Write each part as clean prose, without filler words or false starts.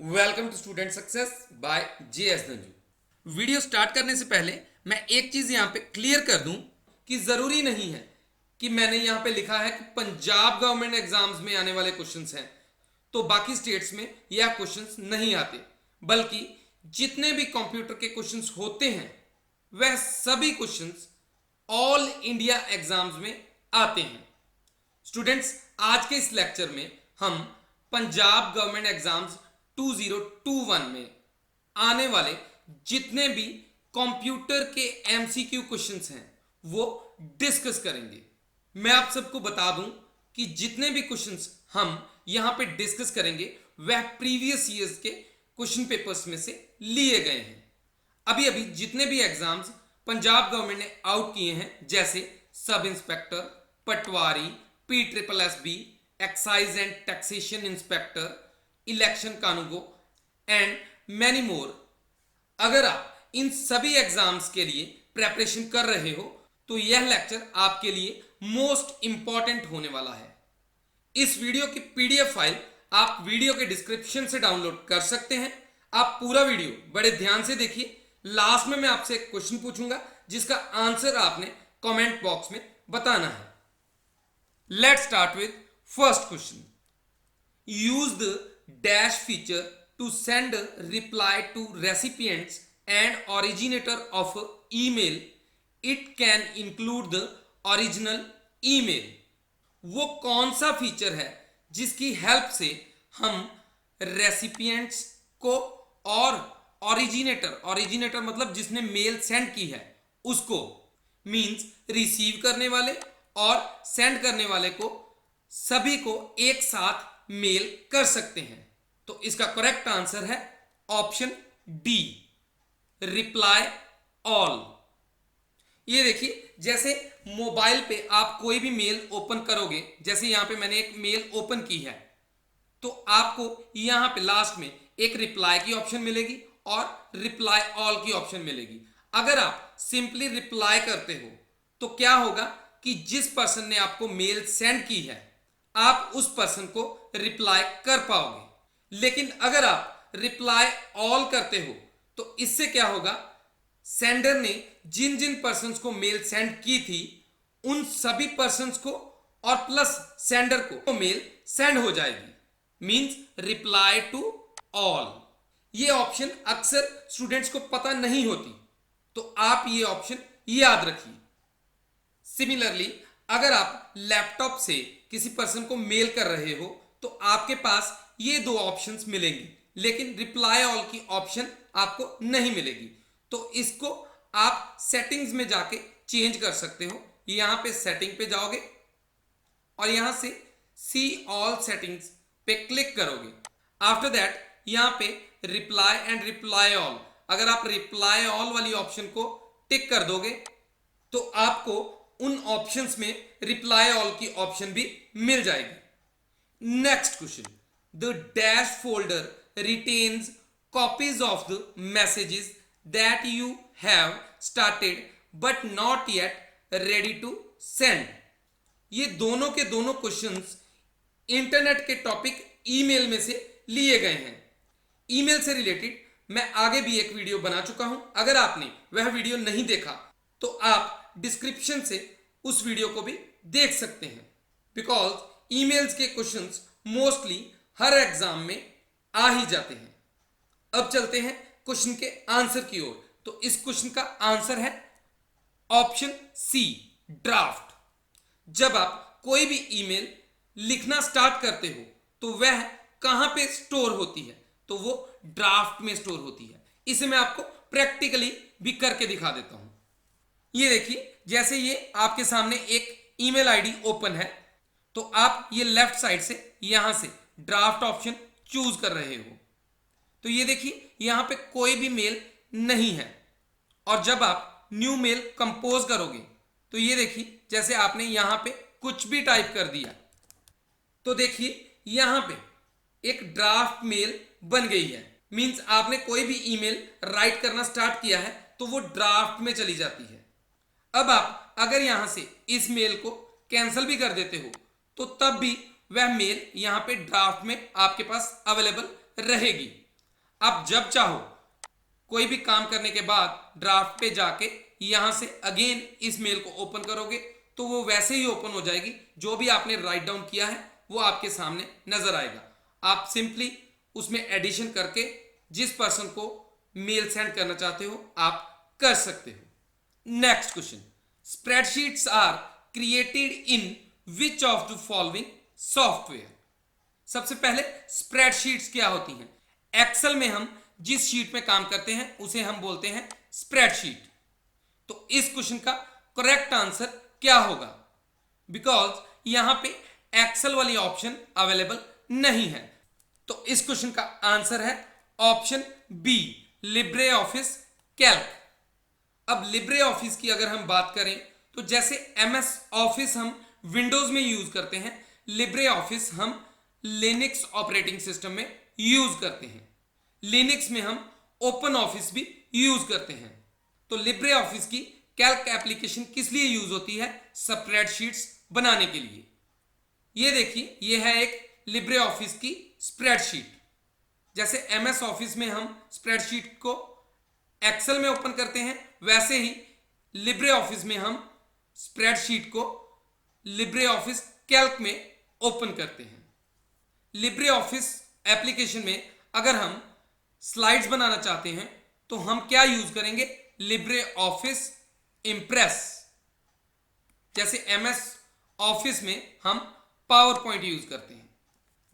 Welcome to student success by JS Dhanju. Video start करने से पहले मैं एक चीज यहां पे क्लियर कर दूं कि जरूरी नहीं है कि मैंने यहां पे लिखा है कि पंजाब गवर्नमेंट एग्जाम्स में आने वाले क्वेश्चंस हैं तो बाकी स्टेट्स में यह क्वेश्चंस नहीं आते, बल्कि जितने भी कंप्यूटर के क्वेश्चंस होते हैं वह सभी क्वेश्चंस ऑल इंडिया एग्जाम्स में आते हैं। स्टूडेंट्स, आज के इस लेक्चर में हम पंजाब गवर्नमेंट एग्जाम्स 2021 में आने वाले जितने भी कंप्यूटर के एमसीक्यू क्वेश्चंस हैं वो डिस्कस करेंगे। मैं आप सबको बता दूं कि जितने भी क्वेश्चंस हम यहां पे डिस्कस करेंगे वह प्रीवियस ईयर्स के क्वेश्चन पेपर्स में से लिए गए हैं। अभी अभी जितने भी एग्जाम्स पंजाब गवर्नमेंट ने आउट किए हैं, जैसे sub inspector, patwari, PSSB, excise and taxation inspector, election kanungo and many more, अगर आप इन सभी एग्जाम्स के लिए प्रेपरेशन कर रहे हो तो यह लेक्चर आपके लिए मोस्ट इंपॉर्टेंट होने वाला है। इस वीडियो की पीडीएफ फाइल आप वीडियो के डिस्क्रिप्शन से डाउनलोड कर सकते हैं। आप पूरा वीडियो बड़े ध्यान से देखिए। लास्ट में मैं आपसे एक क्वेश्चन पूछूंगा जिसका आंसर आपने कमेंट बॉक्स में बताना है। Let's start with first question. Use the dash feature to send reply to recipients and originator of email. It can include the original email. वो कौन सा फीचर है जिसकी हेल्प से हम रेसिपिएंट्स को और ओरिजिनेटर मतलब जिसने मेल सेंड की है उसको, मींस रिसीव करने वाले और सेंड करने वाले को, सभी को एक साथ मेल कर सकते हैं। तो इसका करेक्ट आंसर है ऑप्शन डी, रिप्लाई ऑल। ये देखिए, जैसे मोबाइल पे आप कोई भी मेल ओपन करोगे, जैसे यहां पे मैंने एक मेल ओपन की है तो आपको यहां पे लास्ट में एक रिप्लाई की ऑप्शन मिलेगी और रिप्लाई ऑल की ऑप्शन मिलेगी। अगर आप सिंपली रिप्लाई करते हो तो क्या होगा कि जिस पर्सन ने आपको मेल सेंड की है आप उस पर्सन को रिप्लाई कर पाओगे। लेकिन अगर आप रिप्लाई ऑल करते हो तो इससे क्या होगा, सेंडर ने जिन जिन पर्सन्स को मेल सेंड की थी उन सभी पर्सन्स को और प्लस सेंडर को मेल सेंड हो जाएगी, मींस रिप्लाई टू ऑल। ये ऑप्शन अक्सर स्टूडेंट्स को पता नहीं होती, तो आप ये ऑप्शन याद रखिए। सिमिलरली, अगर आप लैपटॉप से किसी पर्सन को मेल कर रहे हो तो आपके पास ये दो ऑप्शंस मिलेंगी, लेकिन रिप्लाई ऑल की ऑप्शन आपको नहीं मिलेगी। तो इसको आप सेटिंग्स में जाके चेंज कर सकते हो। यहां पे सेटिंग पे जाओगे और यहां से सी ऑल सेटिंग्स पे क्लिक करोगे। आफ्टर दैट यहां पे रिप्लाई एंड रिप्लाई ऑल, अगर आप रिप्लाई ऑल वाली ऑप्शन को टिक कर दोगे तो आपको उन ऑप्शंस में रिप्लाई ऑल की ऑप्शन भी मिल जाएगी। Next question, the dash folder retains copies of the messages that you have started but not yet ready to send. ये दोनों के दोनों क्वेश्चंस इंटरनेट के टॉपिक ईमेल में से लिए गए हैं। ईमेल से रिलेटेड मैं आगे भी एक वीडियो बना चुका हूं, अगर आपने वह वीडियो नहीं देखा तो आप डिस्क्रिप्शन से उस वीडियो को भी देख सकते हैं। बिकॉज ईमेल्स के क्वेश्चंस मोस्टली हर एग्जाम में आ ही जाते हैं। अब चलते हैं क्वेश्चन के आंसर की ओर। तो इस क्वेश्चन का आंसर है ऑप्शन सी, ड्राफ्ट। जब आप कोई भी ईमेल लिखना स्टार्ट करते हो तो वह कहां पे स्टोर होती है, तो वो ड्राफ्ट में स्टोर होती है। इसे मैं आपको प्रैक्टिकली भी करके दिखा देता हूं। ये देखिए, जैसे ये आपके सामने एक ईमेल आईडी ओपन है तो आप ये लेफ्ट साइड से यहां से ड्राफ्ट ऑप्शन चूज कर रहे हो। तो ये देखिए, यहां पे कोई भी मेल नहीं है और जब आप न्यू मेल कंपोज करोगे तो ये देखिए, जैसे आपने यहां पे कुछ भी टाइप कर दिया तो देखिए यहां पे एक ड्राफ्ट मेल बन गई है। मींस आपने कोई भी ईमेल राइट करना स्टार्ट किया है तो वो ड्राफ्ट में चली जाती है। अब आप अगर यहां से इस मेल को कैंसिल भी कर देते हो तो तब भी वह मेल यहां पे ड्राफ्ट में आपके पास अवेलेबल रहेगी। आप जब चाहो कोई भी काम करने के बाद ड्राफ्ट पे जाके यहां से अगेन इस मेल को ओपन करोगे तो वो वैसे ही ओपन हो जाएगी। जो भी आपने राइट डाउन किया है वो आपके सामने नजर आएगा। आप सिंपली उसमें एडिशन करके जिस पर्सन को मेल सेंड करना चाहते हो आप कर सकते हो। Next question, spreadsheets are created in which of the following software. सबसे पहले स्प्रेडशीट्स क्या होती हैं? एक्सेल में हम जिस शीट में काम करते हैं उसे हम बोलते हैं स्प्रेडशीट। तो इस क्वेश्चन का करेक्ट आंसर क्या होगा? बिकॉज यहां पे एक्सेल वाली ऑप्शन अवेलेबल नहीं है। तो इस क्वेश्चन का आंसर है option B, LibreOffice Calc. अब लिब्रे ऑफिस की अगर हम बात करें तो जैसे एमएस ऑफिस हम विंडोज में यूज करते हैं, लिब्रे ऑफिस हम लिनक्स ऑपरेटिंग सिस्टम में यूज करते हैं। लिनक्स में हम ओपन ऑफिस भी यूज करते हैं। तो लिब्रे ऑफिस की कैल्क एप्लीकेशन किस लिए यूज होती है? स्प्रेडशीट्स बनाने के लिए। ये देखिए, ये है एक लिब्रे ऑफिस की स्प्रेडशीट। जैसे एमएस ऑफिस में हम स्प्रेडशीट को एक्सेल में ओपन करते हैं, वैसे ही लिब्रे ऑफिस में हम स्प्रेडशीट को लिब्रे ऑफिस कैल्क में ओपन करते हैं। लिब्रे ऑफिस एप्लीकेशन में अगर हम स्लाइड्स बनाना चाहते हैं तो हम क्या यूज करेंगे? Libre office Impress. जैसे एमएस ऑफिस में हम पावर पॉइंट यूज करते हैं,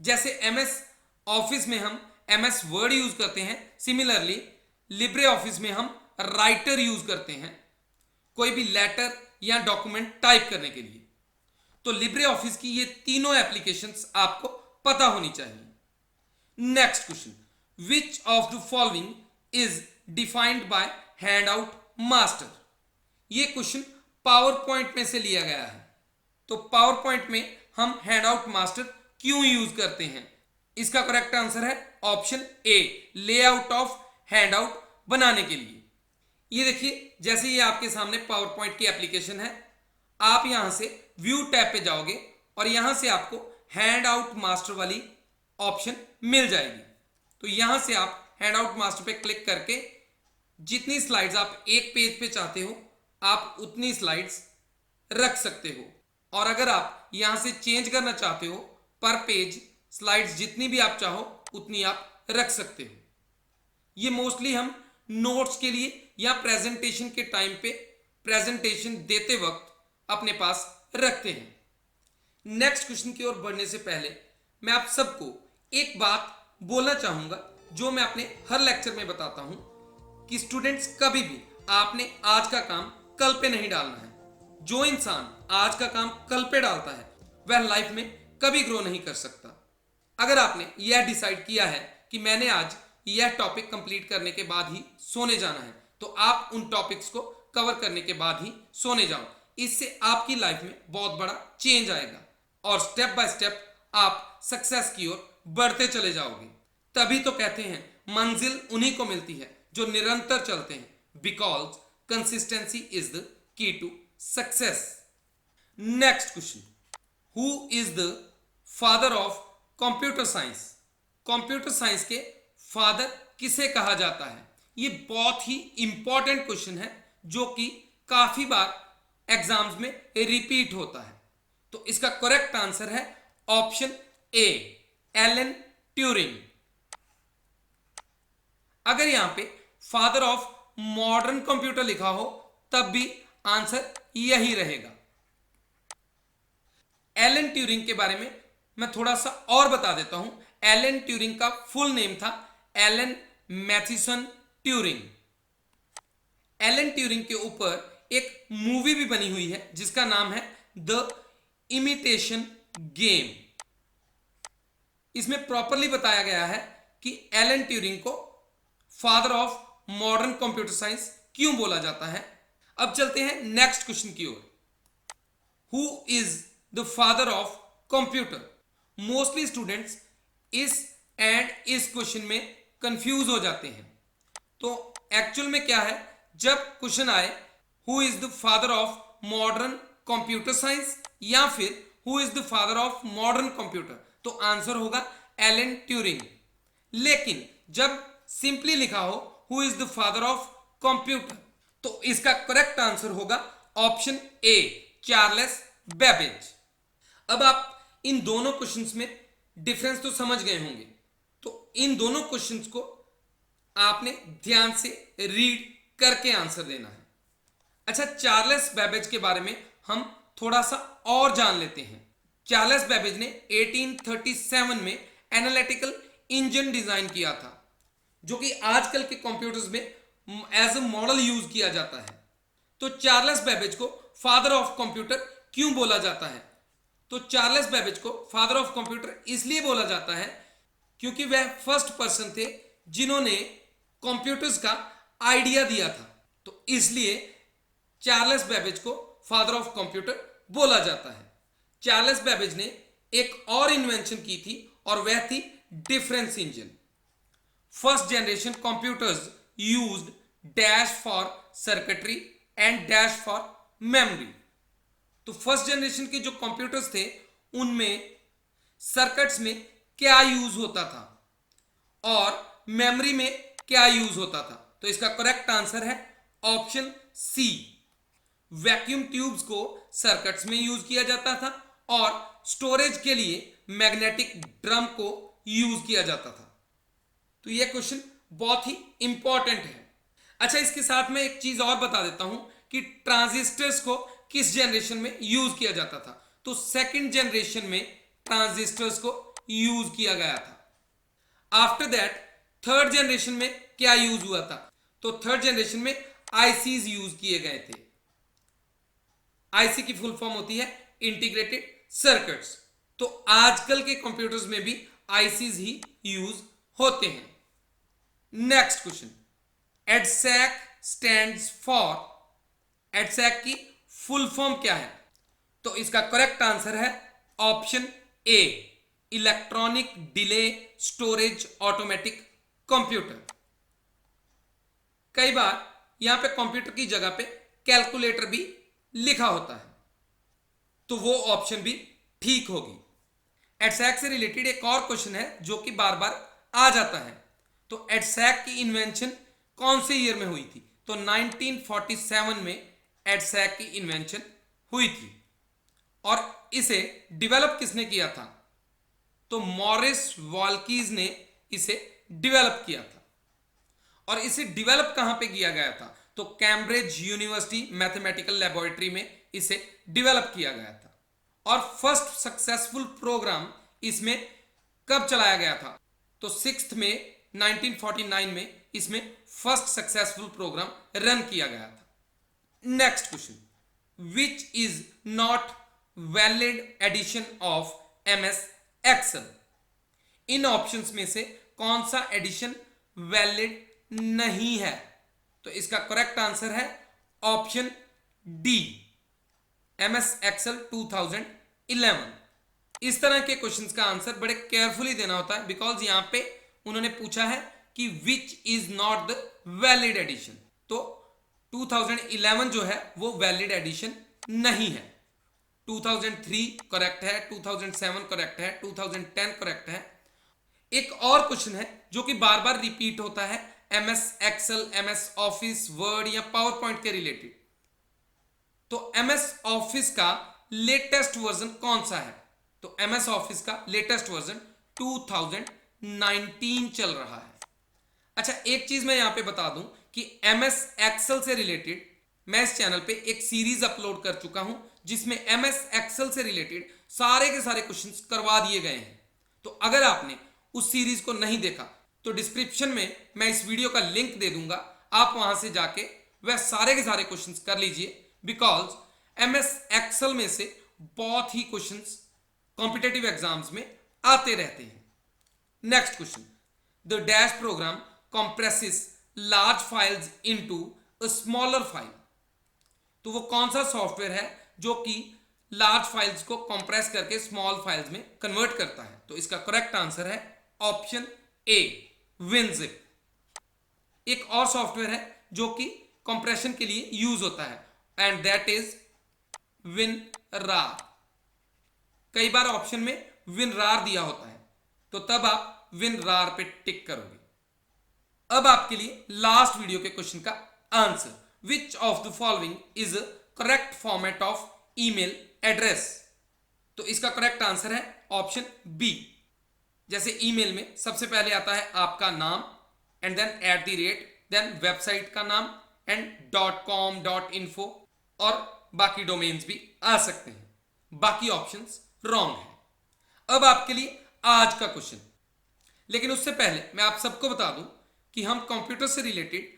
जैसे एमएस ऑफिस में हम एमएस वर्ड यूज करते हैं, सिमिलरली लिब्रे ऑफिस में हम राइटर यूज करते हैं कोई भी लेटर या डॉक्यूमेंट टाइप करने के लिए। तो लिब्रे ऑफिस की ये तीनों एप्लीकेशंस आपको पता होनी चाहिए। Next question, which of the following is defined by handout master. ये क्वेश्चन पावर पॉइंट में से लिया गया है। तो पावर पॉइंट में हम हैंडआउट मास्टर क्यों यूज करते हैं? इसका करेक्ट आंसर है option A, layout of handout बनाने के लिए। ये देखिए, जैसे ये आपके सामने पावर पॉइंट की एप्लीकेशन है, आप यहां से व्यू टैब पे जाओगे और यहां से आपको हैंडआउट मास्टर वाली ऑप्शन मिल जाएगी। तो यहां से आप हैंडआउट मास्टर पे क्लिक करके जितनी स्लाइड्स आप एक पेज पे चाहते हो आप उतनी स्लाइड्स रख सकते हो। और अगर आप यहां से चेंज करना चाहते हो, पर पेज स्लाइड्स जितनी भी आप चाहो उतनी आप रख सकते हो। ये मोस्टली हम नोट्स के लिए या प्रेजेंटेशन के टाइम पे प्रेजेंटेशन देते वक्त अपने पास रखते हैं। नेक्स्ट क्वेश्चन की ओर बढ़ने से पहले मैं आप सबको एक बात बोलना चाहूंगा जो मैं अपने हर लेक्चर में बताता हूं कि स्टूडेंट्स, कभी भी आपने आज का काम कल पे नहीं डालना है। जो इंसान आज का काम कल पे डालता है वह लाइफ में कभी ग्रो नहीं कर सकता। अगर आपने यह डिसाइड किया है कि मैंने आज यह टॉपिक कंप्लीट करने के बाद ही सोने जाना है, तो आप उन टॉपिक्स को कवर करने के बाद ही सोने जाओ। इससे आपकी लाइफ में बहुत बड़ा चेंज आएगा और स्टेप बाय स्टेप आप सक्सेस की ओर बढ़ते चले जाओगे। तभी तो कहते हैं मंजिल उन्हीं को मिलती है जो निरंतर चलते हैं, because consistency is the key to success. Next question, who is the father of computer science. Computer science के फादर किसे कहा जाता है? ये बहुत ही इंपॉर्टेंट क्वेश्चन है जो कि काफी बार एग्जाम्स में रिपीट होता है। तो इसका करेक्ट आंसर है ऑप्शन ए, एलन ट्यूरिंग। अगर यहां पे फादर ऑफ मॉडर्न कंप्यूटर लिखा हो तब भी आंसर यही रहेगा। एलन ट्यूरिंग के बारे में मैं थोड़ा सा और बता देता हूं। एलन ट्यूरिंग का फुल नेम था एलन मैथिसन ट्यूरिंग। एलन ट्यूरिंग के ऊपर एक मूवी भी बनी हुई है जिसका नाम है द इमिटेशन गेम। इसमें प्रॉपरली बताया गया है कि एलन ट्यूरिंग को father of modern computer science क्यों बोला जाता है। अब चलते हैं नेक्स्ट क्वेश्चन की ओर। Who is the father of computer. Mostly students इस एंड इस क्वेश्चन में कंफ्यूज हो जाते हैं। तो एक्चुअल में क्या है, जब क्वेश्चन आए who is the father of modern computer science या फिर who is the father of modern computer, तो आंसर होगा एलन ट्यूरिंग। लेकिन जब सिंपली लिखा हो who is the father of computer, तो इसका करेक्ट आंसर होगा ऑप्शन ए, चार्ल्स बेबेज। अब आप इन दोनों क्वेश्चंस में डिफरेंस तो समझ गए होंगे, तो इन दोनों क्वेश्चंस को आपने ध्यान से रीड करके आंसर देना है। अच्छा, चार्ल्स बेबेज के बारे में हम थोड़ा सा और जान लेते हैं। चार्ल्स बेबेज ने 1837 में एनालिटिकल इंजन डिजाइन किया था, जो कि आजकल के कंप्यूटर्स में एज अ मॉडल यूज किया जाता है। तो चार्ल्स बेबेज को फादर ऑफ कंप्यूटर क्यों बोला जाता है? तो चार्ल्स बेबेज को फादर ऑफ कंप्यूटर इसलिए बोला जाता है क्योंकि वह फर्स्ट पर्सन थे जिन्होंने कंप्यूटर्स का आइडिया दिया था, तो इसलिए चार्ल्स बेबेज को फादर ऑफ कंप्यूटर बोला जाता है। चार्ल्स बेबेज ने एक और इन्वेंशन की थी और वह थी difference engine. First generation computers used dash for circuitry and dash for memory. तो फर्स्ट जनरेशन के जो कंप्यूटर्स थे उनमें सर्किट्स में क्या यूज होता था और मेमोरी में क्या यूज होता था, तो इसका करेक्ट आंसर है ऑप्शन सी। वैक्यूम ट्यूब्स को सर्किट्स में यूज किया जाता था और स्टोरेज के लिए मैग्नेटिक ड्रम को यूज किया जाता था। तो यह क्वेश्चन बहुत ही इंपॉर्टेंट है। अच्छा, इसके साथ में एक चीज और बता देता हूं कि ट्रांजिस्टर्स को किस जनरेशन में यूज किया जाता था। तो सेकंड जनरेशन में ट्रांजिस्टर्स को यूज किया गया था। आफ्टर दैट थर्ड जनरेशन में क्या यूज हुआ था? तो थर्ड जनरेशन में आईसीज यूज किए गए थे। आईसी की फुल फॉर्म होती है इंटीग्रेटेड सर्किट्स। तो आजकल के कंप्यूटर्स में भी आईसीज ही यूज होते हैं। Next question, EDSAC stands for, EDSAC की फुल फॉर्म क्या है? तो इसका करेक्ट आंसर है option A, electronic delay storage automatic computer. कई बार यहां पे कंप्यूटर की जगह पे कैलकुलेटर भी लिखा होता है, तो वो ऑप्शन भी ठीक होगी। एडसैक से रिलेटेड एक और क्वेश्चन है जो कि बार बार आ जाता है। तो एडसैक की इन्वेंशन कौन से ईयर में हुई थी? तो 1947 में एडसैक की इन्वेंशन हुई थी और इसे डेवलप किसने किया था? तो मॉरिस वॉल्कीज ने इसे डेवलप किया था। और इसे डेवलप कहां पे किया गया था? तो कैम्ब्रिज यूनिवर्सिटी मैथमेटिकल लैबोरेटरी में इसे डेवलप किया गया था। और फर्स्ट सक्सेसफुल प्रोग्राम इसमें कब चलाया गया था? तो 6 मई 1949 में इसमें फर्स्ट सक्सेसफुल प्रोग्राम रन किया गया था। Next question, which is not valid edition of MS Excel? इन ऑप्शंस में से कौन सा एडिशन वैलिड नहीं है? तो इसका करेक्ट आंसर है ऑप्शन डी, एमएस एक्सेल 2011। इस तरह के क्वेश्चंस का आंसर बड़े केयरफुली देना होता है, बिकॉज यहां पे उन्होंने पूछा है कि which is not the valid edition. तो 2011 जो है वो वैलिड एडिशन नहीं है। 2003 करेक्ट है, 2007 करेक्ट है, 2010 करेक्ट है। एक और क्वेश्चन है जो कि बार बार रिपीट होता है MS Excel, MS Office, Word या पावर पॉइंट के रिलेटेड। तो एमएस ऑफिस का लेटेस्ट वर्जन कौन सा है? तो एमएस ऑफिस का लेटेस्ट वर्जन 2019 चल रहा है। अच्छा, एक चीज मैं यहां पे बता दूं कि एमएस एक्सेल से रिलेटेड मैं इस चैनल पे एक सीरीज अपलोड कर चुका हूं जिसमें एमएस एक्सेल से रिलेटेड सारे के सारे क्वेश्चंस करवा दिए गए हैं। तो अगर आपने उस सीरीज को नहीं देखा तो डिस्क्रिप्शन में मैं इस वीडियो का लिंक दे दूंगा, आप वहां से जाके वह सारे के सारे क्वेश्चंस कर लीजिए, बिकॉज एमएस एक्सेल में से बहुत ही क्वेश्चंस कॉम्पिटेटिव एग्जाम्स में आते रहते हैं। Next question, the dash program compresses large files into a smaller file। तो वो कौन सा सॉफ्टवेयर है जो कि लार्ज फाइल्स को कंप्रेस करके स्मॉल फाइल्स में कन्वर्ट करता है? तो इसका करेक्ट आंसर है ऑप्शन ए, विनजिप। एक और सॉफ्टवेयर है जो कि कंप्रेशन के लिए यूज होता है एंड दैट इज विनरार। कई बार ऑप्शन में विनरार दिया होता है, तो तब आप विनरार पे टिक करोगे। अब आपके लिए लास्ट वीडियो के क्वेश्चन का answer, which of the following is correct format of email address. तो इसका करेक्ट आंसर है ऑप्शन बी। जैसे ईमेल में सबसे पहले आता है आपका नाम एंड देन @ देन वेबसाइट का नाम एंड .com .info और बाकी डोमेन्स भी आ सकते हैं, बाकी ऑप्शंस रॉन्ग है। अब आपके लिए आज का क्वेश्चन, लेकिन उससे पहले मैं आप सबको बता दूं कि हम कंप्यूटर से रिलेटेड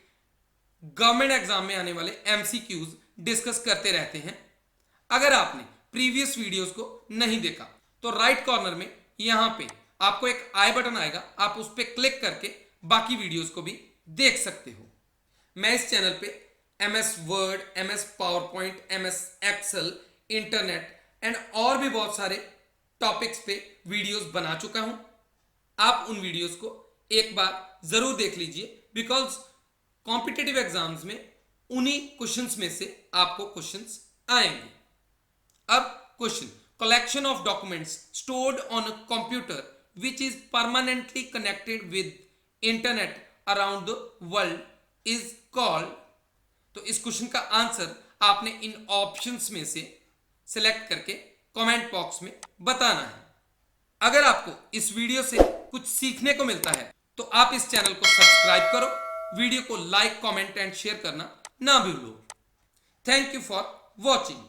गवर्नमेंट एग्जाम में आने वाले MCQs डिस्कस करते रहते हैं। अगर आपने प्रीवियस वीडियोस को नहीं देखा तो राइट कॉर्नर में यहां पे आपको एक आई बटन आएगा, आप उस पर क्लिक करके बाकी वीडियोस को भी देख सकते हो। मैं इस चैनल पे MS Word, MS PowerPoint, MS Excel, internet and और भी बहुत सारे टॉपिक्स पे वीडियोस बना चुका हूं। आप उन वीडियोस को एक बार जरूर देख लीजिए, बिकॉज कॉम्पिटिटिव एग्जाम्स में उन्हीं क्वेश्चंस में से आपको क्वेश्चंस आएंगे। अब question, collection of documents stored on a computer which is permanently connected with internet around the world is called. तो इस क्वेश्चन का आंसर आपने इन ऑप्शंस में से सिलेक्ट करके कमेंट बॉक्स में बताना है। अगर आपको इस वीडियो से कुछ सीखने को मिलता है तो आप इस चैनल को सब्सक्राइब करो, वीडियो को लाइक, कमेंट एंड शेयर करना ना भूलो। Thank you for watching.